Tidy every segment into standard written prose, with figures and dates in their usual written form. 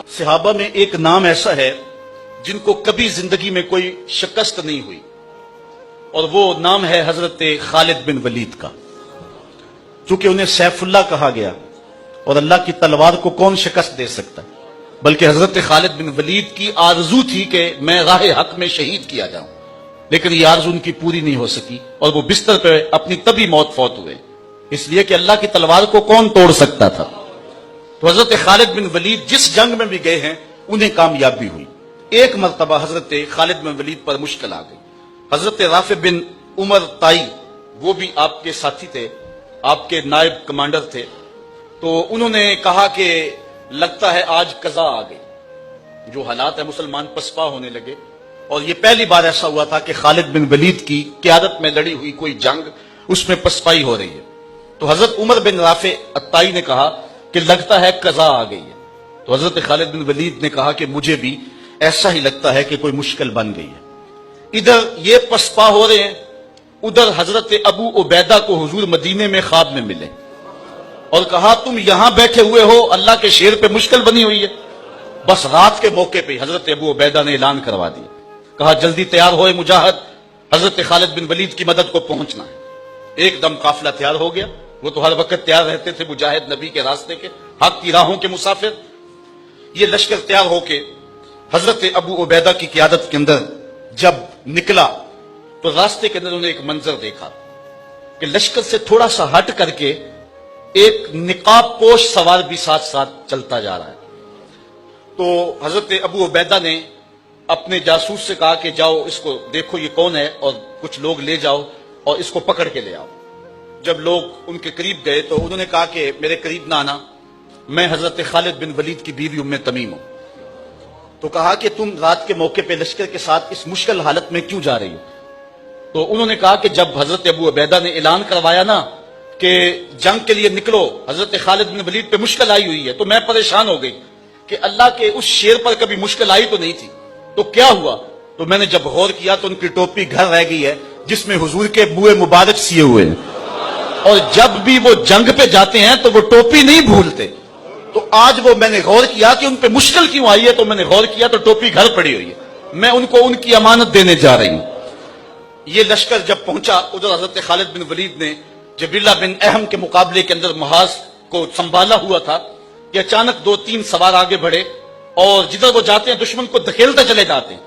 صحابہ میں ایک نام ایسا ہے جن کو کبھی زندگی میں کوئی شکست نہیں ہوئی، اور وہ نام ہے حضرت خالد بن ولید کا۔ چونکہ انہیں سیف اللہ کہا گیا، اور اللہ کی تلوار کو کون شکست دے سکتا ہے؟ بلکہ حضرت خالد بن ولید کی آرزو تھی کہ میں راہ حق میں شہید کیا جاؤں، لیکن یہ آرزو ان کی پوری نہیں ہو سکی، اور وہ بستر پہ اپنی طبی موت فوت ہوئے، اس لیے کہ اللہ کی تلوار کو کون توڑ سکتا تھا۔ تو حضرت خالد بن ولید جس جنگ میں بھی گئے ہیں انہیں کامیابی ہوئی۔ ایک مرتبہ حضرت خالد بن ولید پر مشکل آ گئی۔ حضرت رافع بن عمر طائی، وہ بھی آپ کے ساتھی تھے، آپ کے نائب کمانڈر تھے، تو انہوں نے کہا کہ لگتا ہے آج قضا آ گئی، جو حالات ہیں مسلمان پسپا ہونے لگے، اور یہ پہلی بار ایسا ہوا تھا کہ خالد بن ولید کی قیادت میں لڑی ہوئی کوئی جنگ اس میں پسپائی ہو رہی ہے۔ تو حضرت عمر بن رافع الطائی نے کہا کہ لگتا ہے قضا آ گئی ہے۔ تو حضرت خالد بن ولید نے کہا کہ مجھے بھی ایسا ہی لگتا ہے کہ کوئی مشکل بن گئی ہے۔ ادھر یہ پسپا ہو رہے ہیں، ادھر حضرت ابو عبیدہ کو حضور مدینے میں خواب میں ملے اور کہا تم یہاں بیٹھے ہوئے ہو، اللہ کے شیر پہ مشکل بنی ہوئی ہے۔ بس رات کے موقع پہ حضرت ابو عبیدہ نے اعلان کروا دیا، کہا جلدی تیار ہوئے مجاہد، حضرت خالد بن ولید کی مدد کو پہنچنا ہے۔ ایک دم قافلہ تیار ہو گیا، وہ تو ہر وقت تیار رہتے تھے، مجاہد نبی کے راستے کے، حق کی راہوں کے مسافر۔ یہ لشکر تیار ہو کے حضرت ابو عبیدہ کی قیادت کے اندر جب نکلا تو راستے کے اندر انہوں نے ایک منظر دیکھا کہ لشکر سے تھوڑا سا ہٹ کر کے ایک نقاب پوش سوار بھی ساتھ ساتھ چلتا جا رہا ہے۔ تو حضرت ابو عبیدہ نے اپنے جاسوس سے کہا کہ جاؤ اس کو دیکھو یہ کون ہے، اور کچھ لوگ لے جاؤ اور اس کو پکڑ کے لے آؤ۔ جب لوگ ان کے قریب گئے تو انہوں نے کہا کہ میرے قریب نہ آنا، میں حضرت خالد بن ولید کی بیوی ام تمیم ہوں۔ تو کہا کہ تم رات کے موقع پہ لشکر کے ساتھ اس مشکل حالت میں کیوں جا رہی ہو؟ تو انہوں نے کہا کہ جب حضرت ابو عبیدہ نے اعلان کروایا نا کہ جنگ کے لیے نکلو، حضرت خالد بن ولید پہ مشکل آئی ہوئی ہے، تو میں پریشان ہو گئی کہ اللہ کے اس شیر پر کبھی مشکل آئی تو نہیں تھی، تو کیا ہوا؟ تو میں نے جب غور کیا تو ان کی ٹوپی گھر رہ گئی ہے جس میں حضور کے بوئے مبارک سیے ہوئے ہیں، اور جب بھی وہ جنگ پہ جاتے ہیں تو وہ ٹوپی نہیں بھولتے۔ تو آج وہ میں نے غور کیا کہ ان پہ مشکل کیوں آئی ہے، تو میں نے غور کیا تو ٹوپی گھر پڑی ہوئی ہے، میں ان کو ان کی امانت دینے جا رہی ہوں۔ یہ لشکر جب پہنچا، ادھر حضرت خالد بن ولید نے جبیلہ بن اہم کے مقابلے کے اندر محاذ کو سنبھالا ہوا تھا کہ اچانک دو تین سوار آگے بڑھے اور جدھر وہ جاتے ہیں دشمن کو دھکیلتے چلے جاتے ہیں۔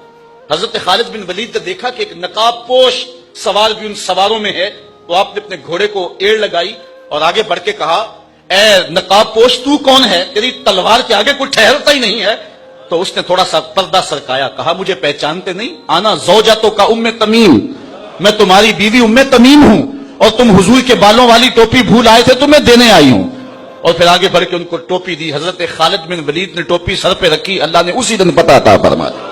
حضرت خالد بن ولید نے دیکھا کہ ایک نقاب پوش سوار بھی ان سواروں میں ہے، تو آپ نے اپنے گھوڑے کو ایڑ لگائی اور آگے بڑھ کے کہا اے نقاب پوش تو کون ہے؟ تیری تلوار کے آگے کوئی ٹھہرتا ہی نہیں ہے۔ تو اس نے تھوڑا سا پردہ سرکایا، کہا مجھے پہچانتے نہیں؟ آنا زوجتو کا ام تمیم، میں تمہاری بیوی ام تمیم ہوں، اور تم حضور کے بالوں والی ٹوپی بھول آئے تھے تو میں دینے آئی ہوں۔ اور پھر آگے بڑھ کے ان کو ٹوپی دی۔ حضرت خالد بن ولید نے ٹوپی سر پہ رکھی، اللہ نے اسی دن پتہ عطا فرمایا۔